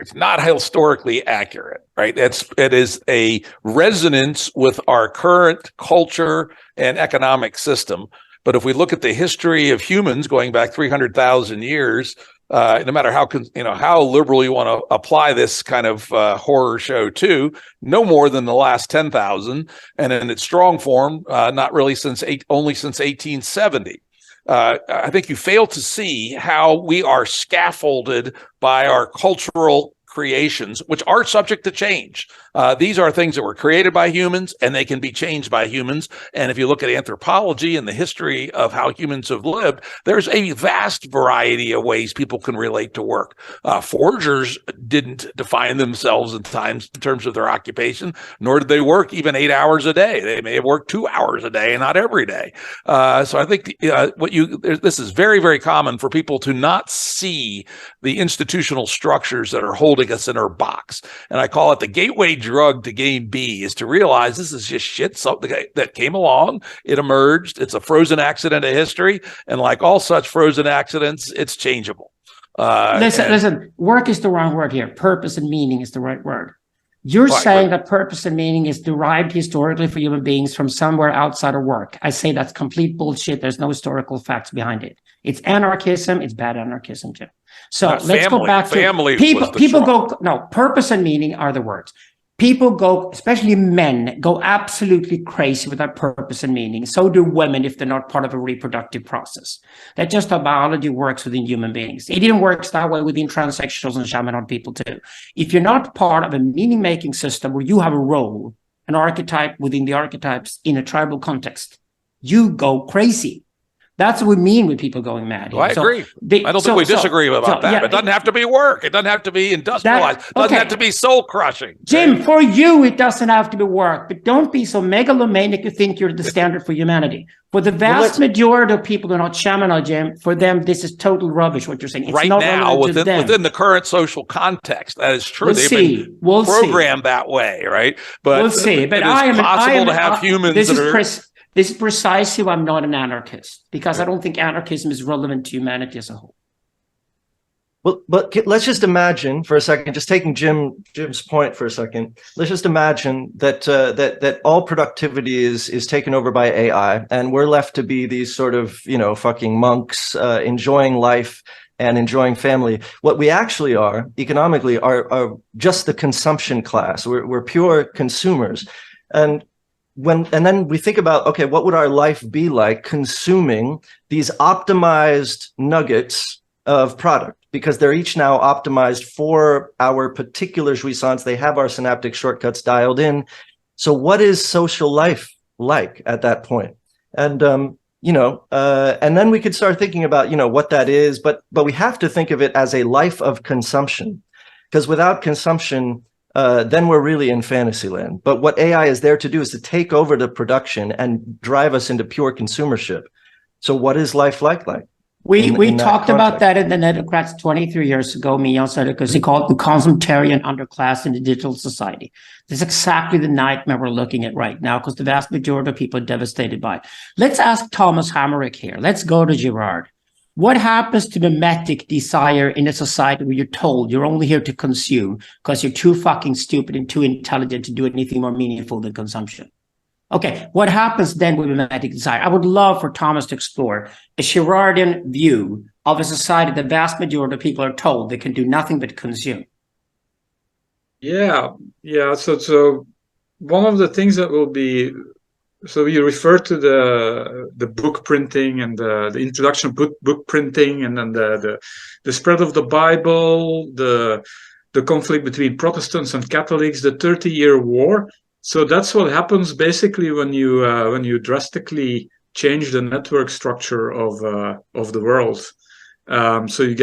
It's not historically accurate, right? It is a resonance with our current culture and economic system. But if we look at the history of humans going back 300,000 years, no matter how liberal you want to apply this kind of horror show to, no more than the last 10,000, and in its strong form, not really only since 1870. I think you fail to see how we are scaffolded by our cultural creations, which are subject to change. These are things that were created by humans, and they can be changed by humans. And if you look at anthropology and the history of how humans have lived, there's a vast variety of ways people can relate to work. Forgers didn't define themselves in terms of their occupation, nor did they work even 8 hours a day. They may have worked 2 hours a day and not every day. So I think this is very, very common for people to not see the institutional structures that are holding us in our box. And I call it the gateway drug to game B, is to realize this is just shit that came along, it emerged, it's a frozen accident of history, and like all such frozen accidents, it's changeable. Listen, work is the wrong word here. Purpose and meaning is the right word. You're saying that purpose and meaning is derived historically for human beings from somewhere outside of work. I say that's complete bullshit. There's no historical facts behind it. It's anarchism. It's bad anarchism, Jim. So let's go back to people. Purpose and meaning are the words. People go, especially men, go absolutely crazy without purpose and meaning. So do women if they're not part of a reproductive process. That's just how biology works within human beings. It even works that way within transsexuals and shaman people too. If you're not part of a meaning-making system where you have a role, an archetype within the archetypes in a tribal context, you go crazy. That's what we mean with people going mad. Well, I agree. I don't think we disagree about that. Yeah, it doesn't have to be work. It doesn't have to be industrialized. It doesn't have to be soul crushing. Jim, for you, it doesn't have to be work. But don't be so megalomaniac you think you're the standard for humanity. For the vast majority of people who are not shaman, Jim, for them, this is total rubbish, what you're saying. It's right not now, within the current social context, that is true. They've been programmed that way, right? But we'll see. But it's possible to have humans This is precisely why I'm not an anarchist, because I don't think anarchism is relevant to humanity as a whole. Well, but let's just imagine for a second, just taking Jim's point for a second. Let's just imagine that that all productivity is taken over by AI, and we're left to be these sort of fucking monks enjoying life and enjoying family. What we actually are economically are just the consumption class. We're pure consumers, and then we think about, okay, what would our life be like consuming these optimized nuggets of product? Because they're each now optimized for our particular jouissance. They have our synaptic shortcuts dialed in. So what is social life like at that point? And, and then we could start thinking about, what that is, but we have to think of it as a life of consumption, because without consumption, then we're really in fantasy land. But what AI is there to do is to take over the production and drive us into pure consumership. So what is life like? We talked about that in the Netocrats 23 years ago. Mian said it because he called it the consumptarian underclass in the digital society. This is exactly the nightmare we're looking at right now, because the vast majority of people are devastated by it. Let's ask Thomas Hamelryck here. Let's go to Girard. What happens to mimetic desire in a society where you're told you're only here to consume because you're too fucking stupid and too intelligent to do anything more meaningful than consumption? Okay, what happens then with mimetic desire? I would love for Thomas to explore a Girardian view of a society the vast majority of people are told they can do nothing but consume. Yeah. So one of the things that will be, so you refer to the book printing and the introduction of book printing, and then the spread of the Bible, the conflict between Protestants and Catholics, the 30-year war. So that's what happens basically when you drastically change the network structure of the world. So you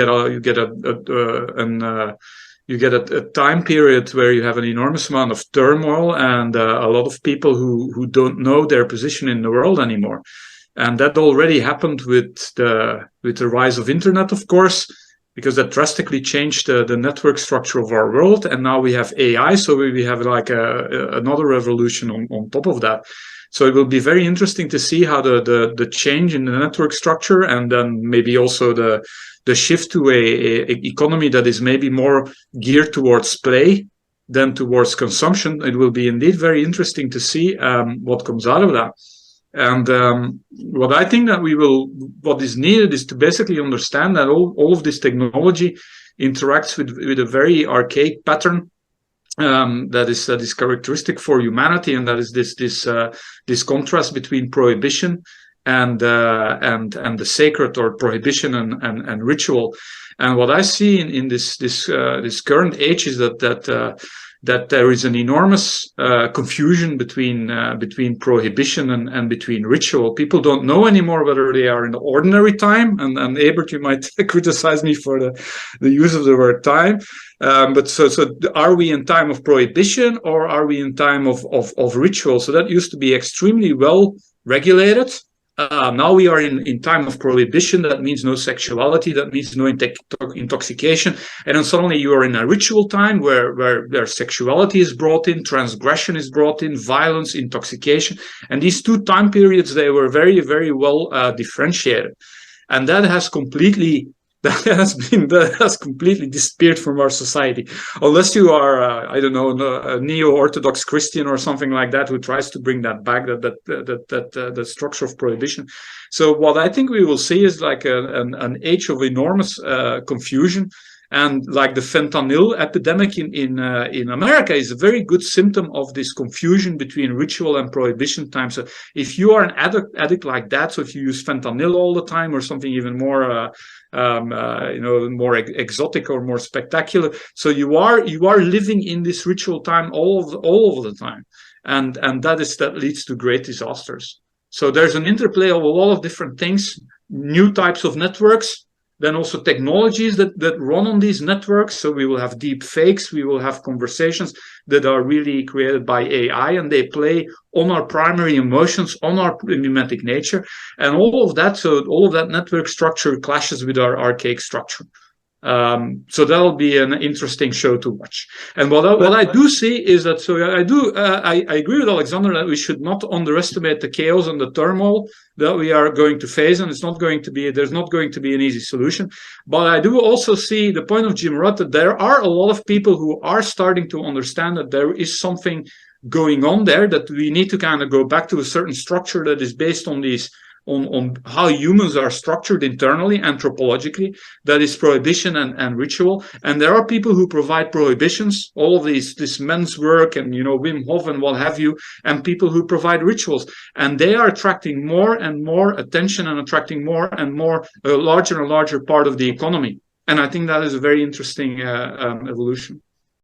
get a time period where you have an enormous amount of turmoil and a lot of people who don't know their position in the world anymore. And that already happened with the rise of internet, of course, because that drastically changed the network structure of our world. And now we have AI, so we have like another revolution on top of that. So it will be very interesting to see how the change in the network structure, and then maybe also the the shift to a economy that is maybe more geared towards play than towards consumption, it will be indeed very interesting to see what comes out of that. And what I think that what is needed is to basically understand that all of this technology interacts with a very archaic pattern that is characteristic for humanity, and that is this contrast between prohibition and the sacred, or prohibition and ritual. And what I see in this current age is that there is an enormous confusion between prohibition and between ritual. People don't know anymore whether they are in the ordinary time. And Ebert, you might criticize me for the use of the word time. But so are we in time of prohibition, or are we in time of ritual? So that used to be extremely well regulated. Now we are in time of prohibition. That means no sexuality. That means no intoxication. And then suddenly you are in a ritual time where sexuality is brought in, transgression is brought in, violence, intoxication. And these two time periods, they were very, very well differentiated. And that has completely disappeared from our society, unless you are I don't know, a neo-Orthodox Christian or something like that, who tries to bring that back, that structure of prohibition. So what I think we will see is like an age of enormous confusion. And like the fentanyl epidemic in America is a very good symptom of this confusion between ritual and prohibition time. So if you are an addict like that, so if you use fentanyl all the time, or something even more more exotic or more spectacular, so you are living in this ritual time all of the time, and that leads to great disasters. So there's an interplay of a lot of different things, new types of networks. Then also technologies that run on these networks. So we will have deep fakes, we will have conversations that are really created by AI, and they play on our primary emotions, on our mimetic nature, and all of that network structure clashes with our archaic structure. So that'll be an interesting show to watch. And what I do see is that, I agree with Alexander that we should not underestimate the chaos and the turmoil that we are going to face, and there's not going to be an easy solution. But I do also see the point of Jim Rutt, that there are a lot of people who are starting to understand that there is something going on there, that we need to kind of go back to a certain structure that is based on these on how humans are structured internally, anthropologically, that is prohibition and ritual. And there are people who provide prohibitions, all of this men's work and, Wim Hof and what have you, and people who provide rituals. And they are attracting more and more attention and attracting more and more, a larger and larger part of the economy. And I think that is a very interesting evolution.